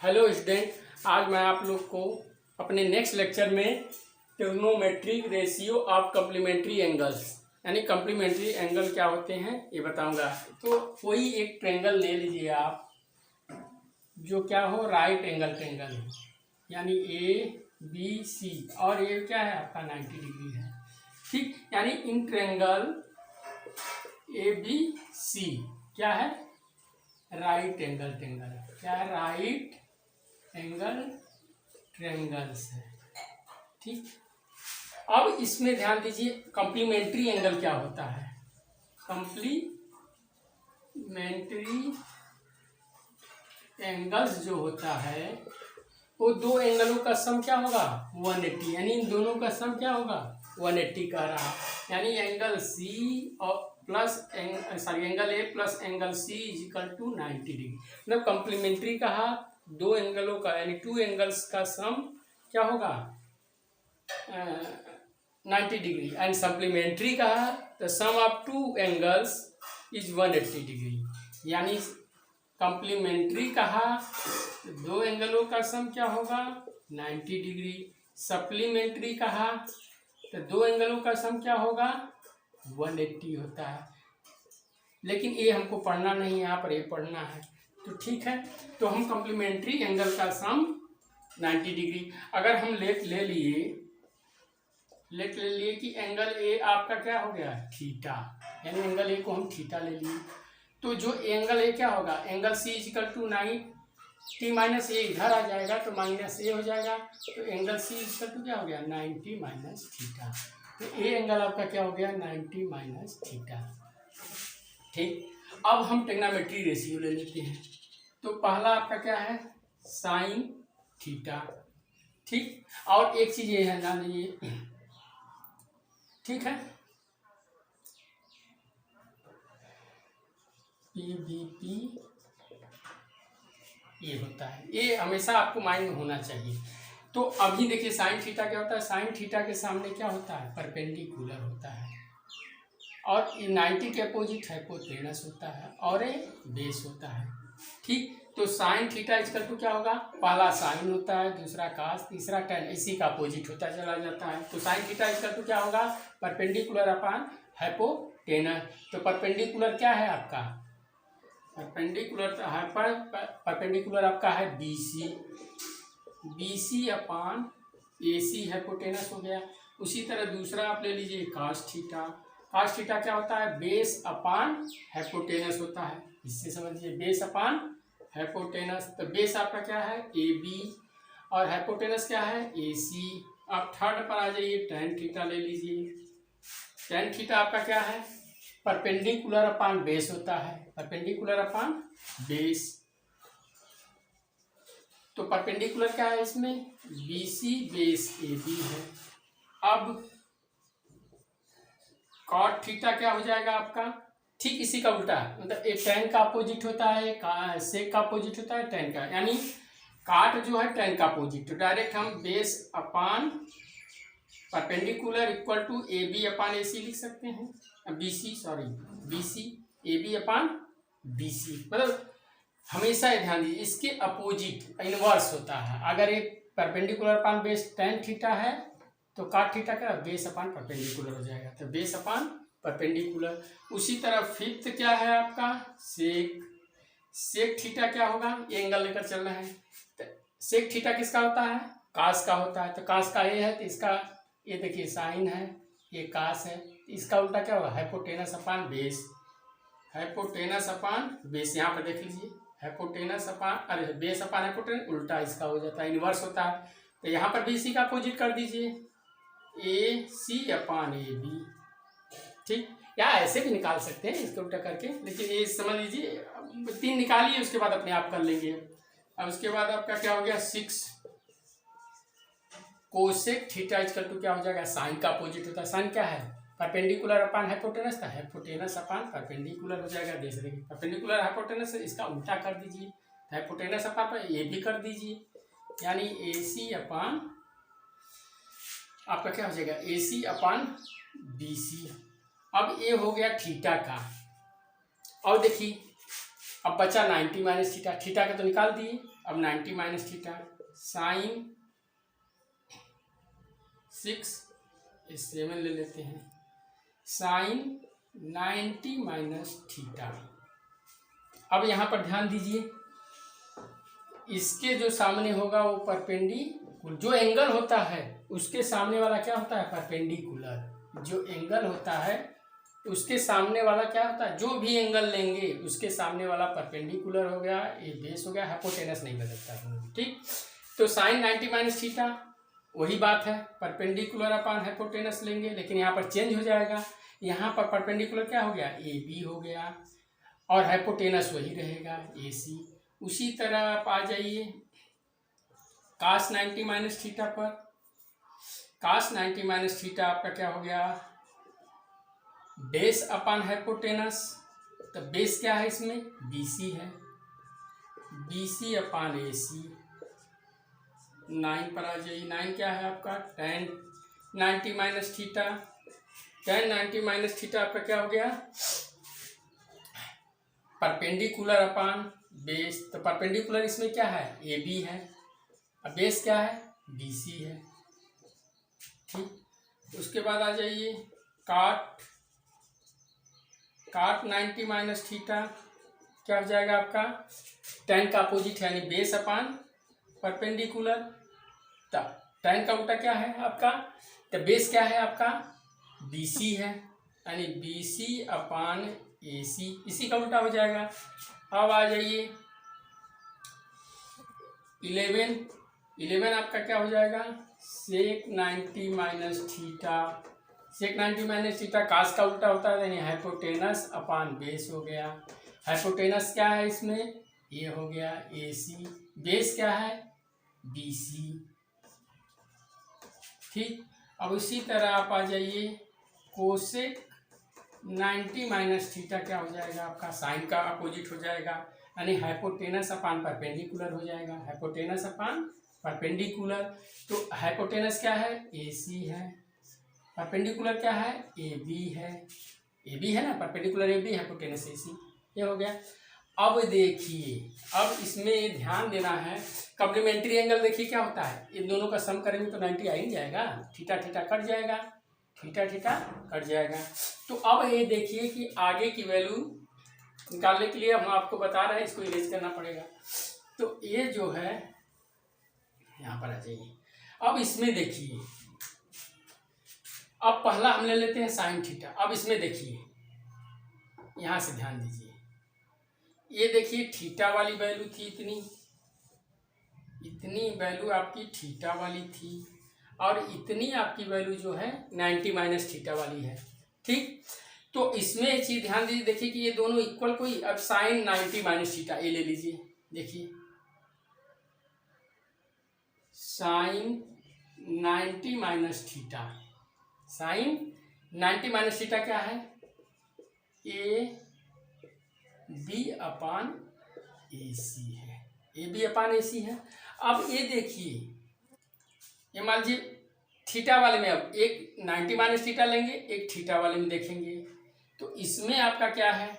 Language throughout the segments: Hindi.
हेलो स्टूडेंट, आज मैं आप लोग को अपने नेक्स्ट लेक्चर में trigonometric ratio of complementary angles यानी कम्प्लीमेंट्री एंगल क्या होते हैं ये बताऊंगा। तो कोई एक ट्रेंगल ले लीजिए आप जो क्या हो राइट एंगल ट्रेंगल हो, यानी ए बी सी, और ये क्या है आपका 90 डिग्री है। ठीक, यानी in triangle A B C क्या है राइट एंगल ट्रेंगल, क्या है राइट एंगल ट्रेंगल्स है। ठीक, अब इसमें ध्यान दीजिए कॉम्प्लीमेंट्री एंगल क्या होता है। कॉम्प्लीमेंट्री एंगल्स जो होता है वो दो एंगलों का सम क्या होगा 180, यानी इन दोनों का सम क्या होगा 180 कह रहा, यानी एंगल सी और plus angle A plus angle C is equal to 90 degree. मतलब कॉम्प्लीमेंट्री कहा दो एंगलों का यानी टू एंगल्स का सम क्या होगा 90 डिग्री, एंड सप्लीमेंट्री कहा the sum of two angles is 180 degree. यानी कॉम्प्लीमेंट्री कहा तो दो एंगलों का सम क्या होगा 90 डिग्री, सप्लीमेंट्री कहा तो दो एंगलों का सम क्या होगा 180 होता है। लेकिन ये हमको पढ़ना नहीं है, यहाँ पर ये पढ़ना है। तो ठीक है, तो हम कॉम्प्लीमेंट्री एंगल का सम 90 डिग्री अगर हम लेट ले लिए कि एंगल ए आपका क्या हो गया थीटा, यानी एंगल ए को हम थीटा ले लिए, तो जो एंगल ए क्या होगा angle C is equal to 90 minus A इधर आ जाएगा तो माइनस ए हो जाएगा, तो एंगल सी इजिकल टू क्या हो गया 90 माइनस थीटा। तो ए एंगल आपका क्या हो गया 90 माइनस थीटा। ठीक, अब हम ट्रिग्नोमेट्री रेशियो ले लेते हैं। तो पहला आपका क्या है साइन थीटा। ठीक, और एक चीज ये है ना ये ठीक है पी बी पी ये होता है, ये हमेशा आपको माइंड में होना चाहिए। तो अभी देखिए साइन थीटा क्या होता है, साइन थीटा के सामने क्या होता है परपेंडिकुलर होता है, और 90 के अपोजिट हाइपोटेनस होता है और ये बेस होता है। ठीक, तो साइन थीटा इक्वल टू क्या होगा पहला साइन होता है, दूसरा कास, तीसरा टेन, इसी का अपोजिट होता चला जाता है। तो साइन थीटा इक्वल टू क्या होगा परपेंडिकुलर अपॉन हाइपोटेनस। तो परपेंडिकुलर क्या है आपका परपेंडिकुलर आपका है BC अपॉन AC हाइपोटेनस हो गया। उसी तरह दूसरा आप ले लीजिए कास थीटा। कास थीटा क्या होता है बेस अपॉन हाइपोटेनस होता है, इससे समझिए बेस अपॉन हाइपोटेनस। तो बेस आपका क्या है AB और हाइपोटेनस क्या है AC। अब थर्ड पर आ जाइए टेन थीटा ले लीजिए। टेन थीटा आपका क्या है परपेंडिकुलर अपॉन बेस होता है, परपेंडिकुलर अपॉन बेस। तो परपेंडिकुलर क्या है इसमें BC बेस AB है। अब कॉट थीटा क्या हो जाएगा आपका ठीक इसी का उल्टा, मतलब एक टेन का अपोजिट होता है सेक का अपोजिट होता है टेन का, यानी काट जो है टेन का अपोजिट। तो डायरेक्ट हम base upon perpendicular equal to AB upon AC लिख सकते हैं, BC AB अपॉन BC। मतलब हमेशा ये ध्यान दीजिए इसके अपोजिट इनवर्स होता है। अगर एक perpendicular upon base tan theta है तो काट थीटा का बेस अपॉन परपेंडिकुलर हो जाएगा, तो बेस अपॉन परपेंडिकुलर। उसी तरह फिफ्थ क्या है आपका सेक थीटा क्या होगा ये एंगल लेकर चल रहे हैं, तो सेक थीटा किसका होता है कास का होता है। तो कास का ये है तो इसका ये देखिए साइन है, ये कास है, तो इसका उल्टा क्या होगा hypotenuse upon base, hypotenuse upon base. यहाँ पर देख लीजिए हाइपोटेनस अपॉन अरे बेस अपॉन हाइपोटेनस उल्टा इसका हो जाता है इनवर्स होता है। तो यहाँ पर BC का अपोजिट कर दीजिए AC अपॉन AB। ठीक, या ऐसे भी निकाल सकते हैं इसको उल्टा करके, लेकिन ये समझ लीजिए 3 निकालिए उसके बाद अपने आप कर लेंगे। अब उसके बाद आपका क्या हो गया 6 कोसेक थीटा इक्वल टू क्या हो जाएगा साइन का अपोजिट होता है। साइन क्या है परपेंडिकुलर अपॉन हाइपोटेनस था, हाइपोटेनस अपॉन परपेंडिकुलर हो जाएगा। देख देखिए परपेंडिकुलर हाइपोटेनस इसका उल्टा कर दीजिए, हाइपोटेनस अपॉन पर ये भी कर दीजिए, यानी AC अपॉन आपका क्या हो जाएगा AC अपॉन BC। अब ये हो गया थीटा का, और देखिए अब बचा 90 माइनस थीटा, थीटा का तो निकाल दिए, अब 90 माइनस थीटा साइन 6 7 ले लेते हैं साइन 90 माइनस थीटा। अब यहाँ पर ध्यान दीजिए, इसके जो सामने होगा वो परपेंडिकुलर, जो एंगल होता है उसके सामने वाला क्या होता है, परपेंडिकुलर। जो एंगल होता है उसके सामने वाला क्या होता है, जो भी एंगल लेंगे उसके सामने वाला परपेंडिकुलर हो गया, ये बेस हो गया, हाइपोटेनस नहीं बदलता। ठीक, तो साइन 90 माइनस थीटा वही बात है, परपेंडिकुलर अपान हाइपोटेनस लेंगे, लेकिन यहाँ पर चेंज हो जाएगा। यहाँ पर परपेंडिकुलर क्या हो गया, ए बी हो गया, और हाइपोटेनस वही रहेगा, ए सी। उसी तरह आप आ जाइए कास 90 माइनस थीटा पर। कास 90 माइनस थीटा आपका क्या हो गया, बेस अपान हाइपोटेनस। तो बेस क्या है इसमें, BC है, BC अपान AC। 9 पर आ जाइए, 9 क्या है आपका, tan 90 minus theta. tan 90 minus theta आपका क्या हो गया, परपेंडिकुलर अपान बेस। तो परपेंडिकुलर इसमें क्या है, AB है, अब बेस क्या है, BC है। ठीक, उसके बाद आ जाइए काट 90 माइनस थीटा क्या हो जाएगा आपका, tan का अपोजिट है यानी बेस अपान परपेंडिकुलर। तब tan का उल्टा क्या है आपका, तो बेस क्या है आपका, BC है, यानी BC अपान AC, इसी का उल्टा हो जाएगा। अब आ जाइए 11 आपका क्या हो जाएगा, सेक 90 माइनस थीटा। सेक 90 माइनस थीटा कास का उल्टा होता है, यानी हाइपोटेनस अपान बेस हो गया। हाइपोटेनस क्या है इसमें, ये हो गया AC, बेस क्या है, BC। ठीक, अब इसी तरह आप आ जाइए कोसेक 90 माइनस थीटा क्या हो जाएगा आपका, साइन का अपोजिट हो जाएगा, यानी हाइपोटेनस अपान परपेंडिकुलर हो जाएगा, हाइपोटेनस अपान परपेंडिकुलर। तो हाइपोटेनस क्या है, AC है, परपेंडिकुलर क्या है, AB है, AB है ना, परपेंडिकुलर AB, हाइपोटेनस AC, ये हो गया। अब देखिए, अब इसमें ध्यान देना है, कॉम्प्लीमेंट्री एंगल देखिए क्या होता है, इन दोनों का सम करेंगे तो 90 आ ही जाएगा, थीटा थीटा कट जाएगा, थीटा थीटा कट जाएगा। तो अब ये देखिए कि आगे की वैल्यू निकालने के लिए हम आपको बता रहे हैं, इसको इरेज करना पड़ेगा। तो ये जो है यहाँ पर आ जाइए, अब इसमें देखिए, अब पहला हम ले लेते हैं साइन थीटा। अब इसमें देखिए, यहाँ से ध्यान दीजिए, ये देखिए थीटा वाली वैल्यू थी, इतनी वैल्यू आपकी थीटा वाली थी, और इतनी आपकी वैल्यू जो है 90 माइनस थीटा वाली है। ठीक, तो इसमें एक चीज ध्यान दीजिए, देखिए कि ये दोनों इक्वल कोई, अब साइन 90 माइनस थीटा ये ले लीजिए, देखिए sine 90 minus theta, sine 90 minus theta क्या है, AB अपान AC है, AB अपान AC है। अब ये देखिए, ये मान लीजिए थीटा वाले में, अब एक 90 माइनस थीटा लेंगे, एक थीटा वाले में देखेंगे, तो इसमें आपका क्या है,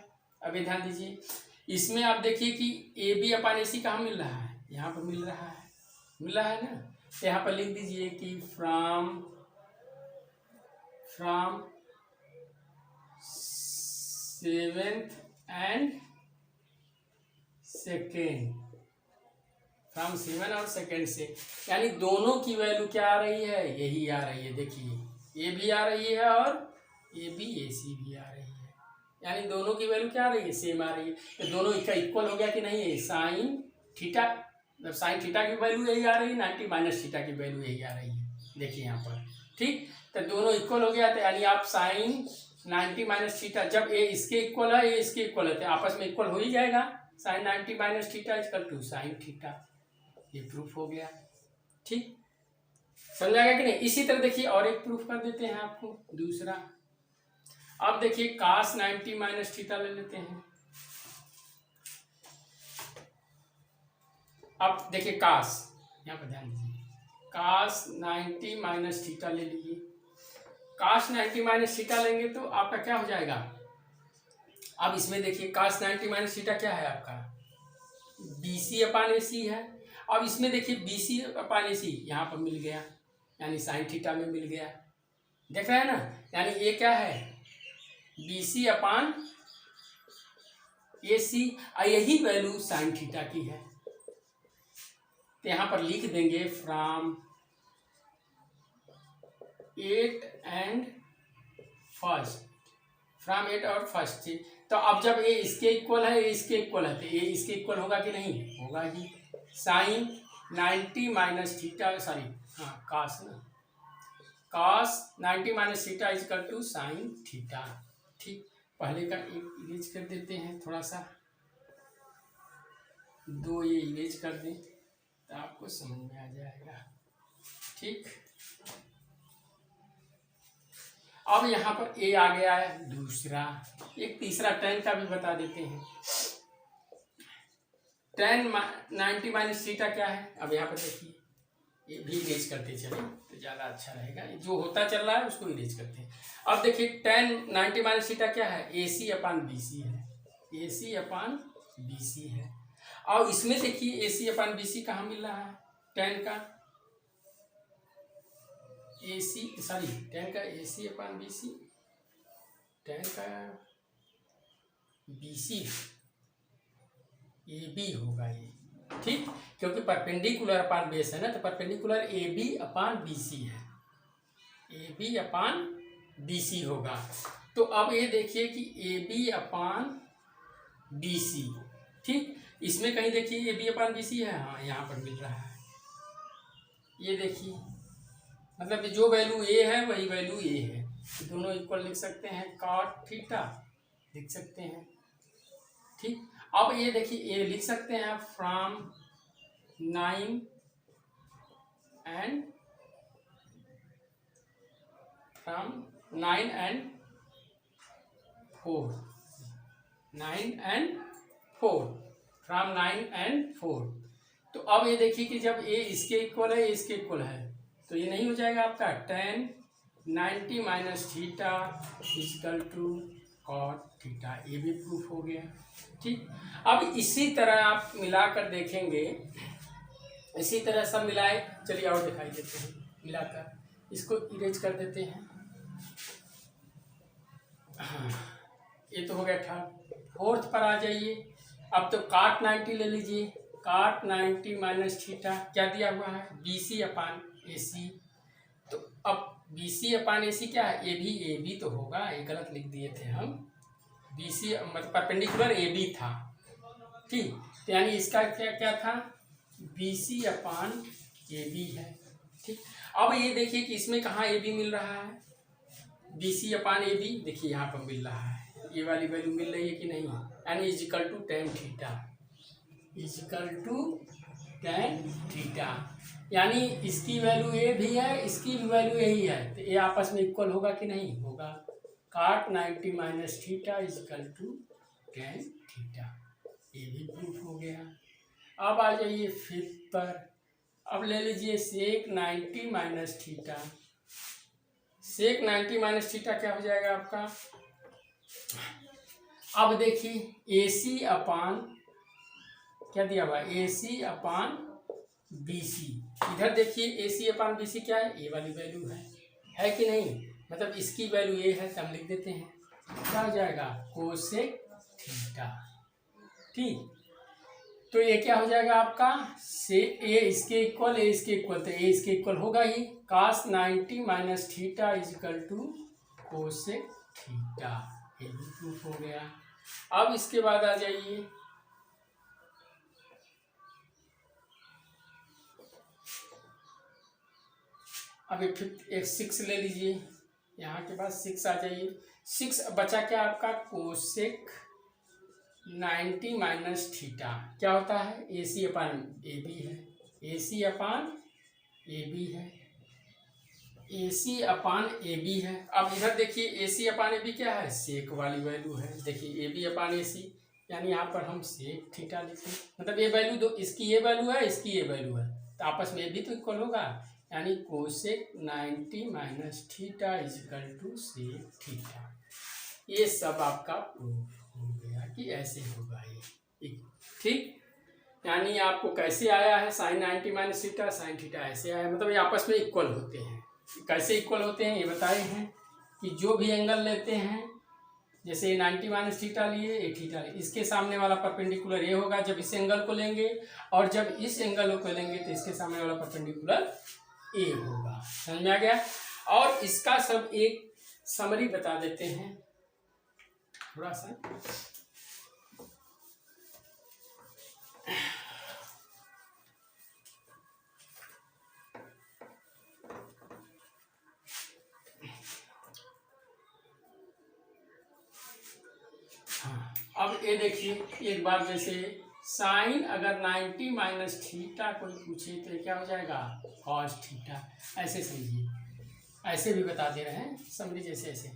अभी ध्यान दीजिए, इसमें आप देखिए कि AB अपान AC कहाँ मिल रहा है, यहाँ पर मिल रहा है ना। तो यहाँ पर लिख दीजिए कि from seventh and second, from 7 और सेकेंड से, यानी दोनों की वैल्यू क्या आ रही है, यही आ रही है। देखिए ये भी आ रही है और AB AC भी आ रही है, यानी दोनों की वैल्यू क्या आ रही है, सेम आ रही है। तो दोनों इसका इक्वल हो गया कि नहीं है, साइन थीटा, मतलब साइन थीटा की वैल्यू यही आ रही है, 90 माइनस थीटा की वैल्यू यही आ रही है, देखिए यहाँ पर। ठीक, तो दोनों इक्वल हो गया, तो यानी आप साइन 90 माइनस थीटा, जब ये इसके इक्वल है, ये इसके इक्वल है, तो आपस में इक्वल हो ही जाएगा। Sine 90 minus theta equal to sine theta, ये प्रूफ हो गया। ठीक, समझाएगा कि नहीं। इसी तरह देखिए और एक प्रूफ कर देते हैं आपको दूसरा। अब देखिए कास 90 माइनस थीटा ले लेते हैं। अब देखिए कास, यहाँ पर ध्यान दीजिए, कास 90 माइनस थीटा ले लीजिए। कास 90 माइनस थीटा लेंगे तो आपका क्या हो जाएगा, अब इसमें देखिए कास 90 माइनस थीटा क्या है आपका, BC अपान AC है, अब इसमें देखिए बी सी अपान ए सी यहाँ पर मिल गया, यानी साइन थीटा में मिल गया, देख रहे हैं ना। यानी ये क्या है, बी सी अपान ए सी, यही वैल्यू साइन थीटा की है। तो यहाँ पर लिख देंगे फ्रॉम 8 एंड फर्स्ट, फ्रॉम 8 और फर्स्ट। तो अब जब ये इसके इक्वल है, ये इसके इक्वल है, तो ये इसके इक्वल होगा कि नहीं, होगा ही। साइन 90 माइनस थीटा, सॉरी हाँ कास ना, cos 90 minus theta is equal to sine theta. ठीक, पहले का एक इरेज कर देते हैं, थोड़ा सा 2 ये इरेज कर दें तो आपको समझ में आ जाएगा। ठीक, अब यहाँ पर ए आ गया है दूसरा, एक तीसरा tan का भी बता देते हैं। tan 90 माइनस थीटा क्या है, अब यहाँ पर देखिए, ये भी इरेज करते चले तो ज़्यादा अच्छा रहेगा, जो होता चल रहा है उसको इरेज करते हैं। अब देखिए tan 90 माइनस थीटा क्या है, ए सी अपान बी सी है, ए सी अपान बी सी है। और इसमें देखिए ए सी अपान बी सी कहाँ मिल रहा है, tan का ए सी, सॉरी tan का ए सी अपान बी सी, tan का बी सी ए बी होगा ये। ठीक, क्योंकि परपेंडिकुलर अपान बेस है ना, तो perpendicular A B upon B C है, ए बी अपान बी सी होगा। तो अब ये देखिए कि ए बी अपान बी सी, ठीक, इसमें कहीं देखिए ए बी अपान बी सी है, हाँ यहाँ पर मिल रहा है, ये देखिए, मतलब जो वैल्यू ए है वही वैल्यू ए है, तो दोनों इक्वल लिख सकते हैं, कॉट थीटा लिख सकते हैं। ठीक, अब ये देखिए ये लिख सकते हैं from 9 and from 9 and 4, 9 and 4, from 9 and 4। तो अब ये देखिए कि जब ए इसके इक्वल है, इसके इक्वल है, तो ये नहीं हो जाएगा आपका tan 90 minus theta equal to cot theta, ये भी प्रूफ हो गया। ठीक, अब इसी तरह आप मिलाकर देखेंगे, इसी तरह सब मिलाए, चलिए और दिखाई देते हैं मिलाकर, इसको इरेज कर देते हैं। हाँ, ये तो हो गया थर्ड। फोर्थ पर आ जाइए, अब तो cot 90 ले लीजिए, cot 90 माइनस थीटा क्या दिया हुआ है, बी सी अपान ए सी। तो अब बी सी अपान ए सी क्या है, ए बी तो होगा, ये गलत लिख दिए थे हम, बी सी मतलब परपेंडिकुलर ए बी था। ठीक, तो यानी इसका क्या क्या था, B C upon A B है। ठीक, अब ये देखिए कि इसमें कहाँ ए बी मिल रहा है, B C upon A B, देखिए यहाँ पर मिल रहा है, ये वाली वैल्यू मिल रही है कि नहीं, यानी is equal to tan theta, is equal to tan theta, यानी इसकी वैल्यू ए भी है, इसकी भी वैल्यू यही है, तो ये आपस में इक्वल होगा कि नहीं होगा, cot 90 minus theta is equal to tan theta, ये भी प्रूफ हो गया। अब आ जाइए फिफ्थ पर, अब ले लीजिए sec 90 minus theta, sec 90 minus theta क्या हो जाएगा आपका, अब देखिए ए सी अपान क्या दिया हुआ, ए सी अपान बी सी, इधर देखिए ए सी अपान बी सी क्या है, ए वाली वैल्यू है कि नहीं, मतलब इसकी वैल्यू ए है, तो हम लिख देते हैं, क्या हो जाएगा कोसेक थीटा। ठीक, तो ये क्या हो जाएगा आपका, से ए इसके इक्वल, ए इसके इक्वल, तो ए इसके इक्वल होगा ही, cos 90 minus theta is equal to cosec theta, ये भी प्रूफ हो गया। अब इसके बाद आ जाइए, अब एक 6 ले लीजिए, यहाँ के बाद 6 आ जाइए, 6 बचा क्या आपका, कोसेक 90 माइनस थीटा क्या होता है, ए सी अपान ए बी है, ए सी अपान ए बी है, ए सी अपान ए बी है। अब इधर देखिए ए सी अपान ए बी क्या है, सेक वाली वैल्यू है, देखिए ए बी अपान ए सी, यानी यहाँ पर हम सेक थीटा लिखें, मतलब ये वैल्यू दो, इसकी ये वैल्यू है, इसकी ये वैल्यू है, तो आपस में ये भी तो इक्वल होगा, यानी cosec 90 minus theta is equal to sec theta. ये सब आपका प्रूफ हो गया कि ऐसे होगा ये। ठीक, यानी आपको कैसे आया है sine 90 minus theta, sine theta ऐसे आया, मतलब ये आपस में इक्वल होते हैं। कैसे इक्वल होते हैं ये बताए हैं कि जो भी एंगल लेते हैं, जैसे 90 माइनस थीटा लिए, ये थीटा लिए, इसके सामने वाला परपेंडिकुलर ये होगा जब इस एंगल को लेंगे, और जब इस एंगल को लेंगे तो इसके सामने वाला परपेंडिकुलर ए होगा। समझ में आ गया। और इसका सब एक समरी बता देते हैं थोड़ा सा। अब ये देखिए एक बार, जैसे साइन अगर 90 माइनस थीटा कोई पूछे तो क्या हो जाएगा कॉस थीटा, ऐसे समझिए, ऐसे भी बता दे रहे हैं समझिए। जैसे ऐसे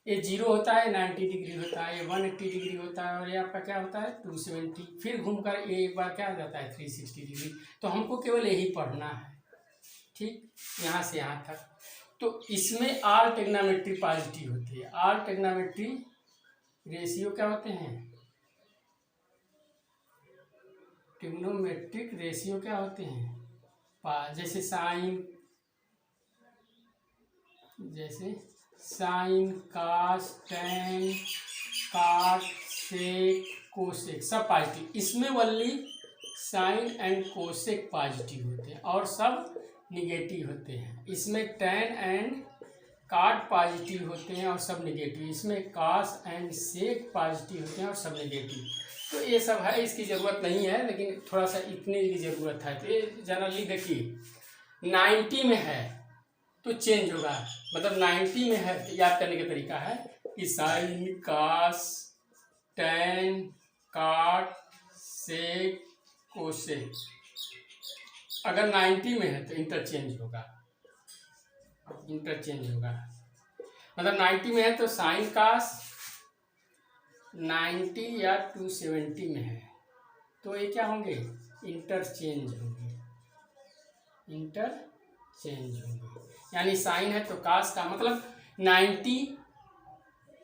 ये 0 होता है, 90 डिग्री होता है, ये 180 डिग्री होता है, और ये आपका क्या होता है 270, फिर घूमकर ये एक बार क्या हो जाता है 360 डिग्री। तो हमको केवल यही पढ़ना है, ठीक, यहाँ से यहाँ तक। तो इसमें आल ट्रिग्नोमेट्री पॉजिटिव होती है। आल ट्रिग्नोमेट्री रेशियो क्या होते हैं, ट्रिग्नोमेट्रिक रेशियो क्या होते हैं, जैसे sign cos tan cot sec cosec सब पॉजिटिव। इसमें only sine and cosec positive होते हैं और सब निगेटिव होते हैं। इसमें टेन एंड काट पॉजिटिव होते हैं और सब निगेटिव। इसमें कास एंड सेक पॉजिटिव होते हैं और सब निगेटिव। तो ये सब है, इसकी ज़रूरत नहीं है, लेकिन थोड़ा सा इतने की ज़रूरत है। तो ये जनरली देखिए 90 में है तो चेंज होगा, मतलब 90 में है तो याद करने का तरीका है कि sign cos tan cot sec cosec, अगर 90 में है तो इंटरचेंज होगा, मतलब 90 में है तो साइन कास 90 या 270 में है तो ये क्या होंगे इंटरचेंज होंगे। यानी साइन है तो कास का मतलब 90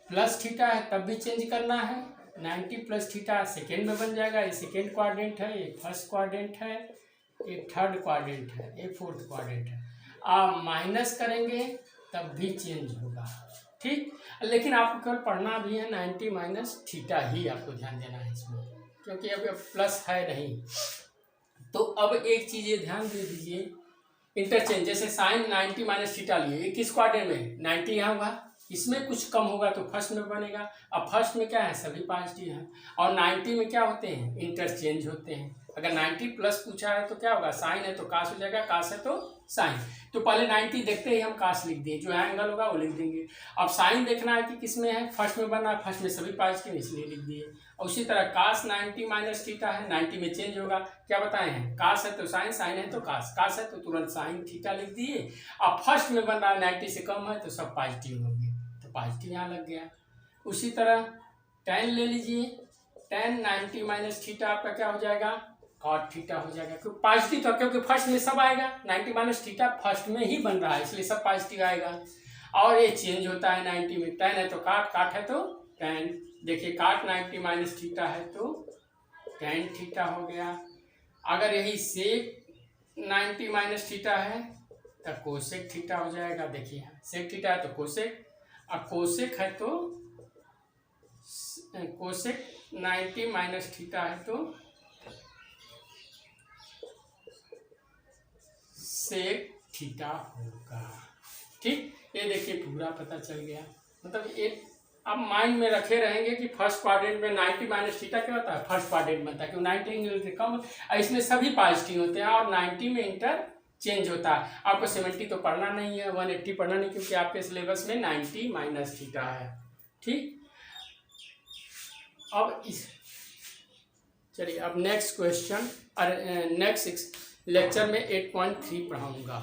प्लस थीटा है तब भी चेंज करना है। 90 प्लस थीटा सेकेंड में बन जाएगा, ये सेकेंड क्वाड्रेंट है, ये फर्स्ट क्वाड्रेंट है, ये थर्ड क्वाड्रेंट है, ये फोर्थ क्वाड्रेंट है। आप माइनस करेंगे तब भी चेंज होगा, ठीक। लेकिन आपको केवल पढ़ना भी है 90 माइनस थीटा ही, आपको ध्यान देना है इसमें, क्योंकि अब प्लस है नहीं। तो अब एक चीज़ ये ध्यान दे दीजिए, इंटरचेंज, जैसे साइन 90 माइनस थीटा लिए, किस क्वाड्रेंट में 90 यहाँ होगा, इसमें कुछ कम होगा तो फर्स्ट में बनेगा। अब फर्स्ट में क्या है सभी पॉजिटिव हैं, और 90 में क्या होते हैं इंटरचेंज होते हैं। अगर 90 प्लस पूछा है तो क्या होगा, साइन है तो कास हो जाएगा, कास है तो साइन। तो पहले 90 देखते ही हम कास लिख दिए, जो एंगल होगा वो लिख देंगे। अब साइन देखना है कि किस में है, फर्स्ट में बना, फर्स्ट में सभी पॉजिटिव इसलिए लिख दिए। और उसी तरह कास 90 माइनस थीटा है, 90 में चेंज होगा, क्या बताए हैं कास है तो साइन, साइन है तो कास, कास है तो तुरंत साइन थीटा लिख दिए। अब फर्स्ट में बन रहा है 90 से कम है तो सब पॉजिटिव होंगे, तो पॉजिटिव यहाँ लग गया। उसी तरह टेन ले लीजिए, टेन 90 माइनस थीटा आपका क्या हो जाएगा कॉट थीटा हो जाएगा, क्योंकि पॉजिटिव था, क्योंकि फर्स्ट में सब आएगा। 90 माइनस थीटा फर्स्ट में ही बन रहा है इसलिए सब पॉजिटिव आएगा। और ये चेंज होता है 90 में, टेन है तो काट, काट है तो टेन। देखिए काट 90 माइनस थीटा है तो टेन थीटा हो गया। अगर यही सेक 90 माइनस थीटा है तो कोसेक थीटा हो जाएगा। देखिए सेक थीटा है तो कोसेक, और कोसेक है तो कोसेक 90 माइनस थीटा है तो सेक थीटा होगा, ठीक। ये देखिए पूरा पता चल गया। मतलब ये आप माइंड में रखे रहेंगे कि फर्स्ट क्वाड्रेंट में 90 माइनस थीटा क्या होता है, फर्स्ट क्वाड्रेंट बनता है, क्योंकि 90 एंगल से कम, इसमें सभी पॉजिटिव होते हैं और 90 में इंटर चेंज होता है। आपको 70 तो पढ़ना नहीं है, 180 पढ़ना नहीं, क्योंकि आपके सिलेबस में 90 माइनस थीटा है, ठीक। अब इस चलिए अब नेक्स्ट क्वेश्चन, नेक्स्ट लेक्चर में 8.3 पढ़ाऊँगा।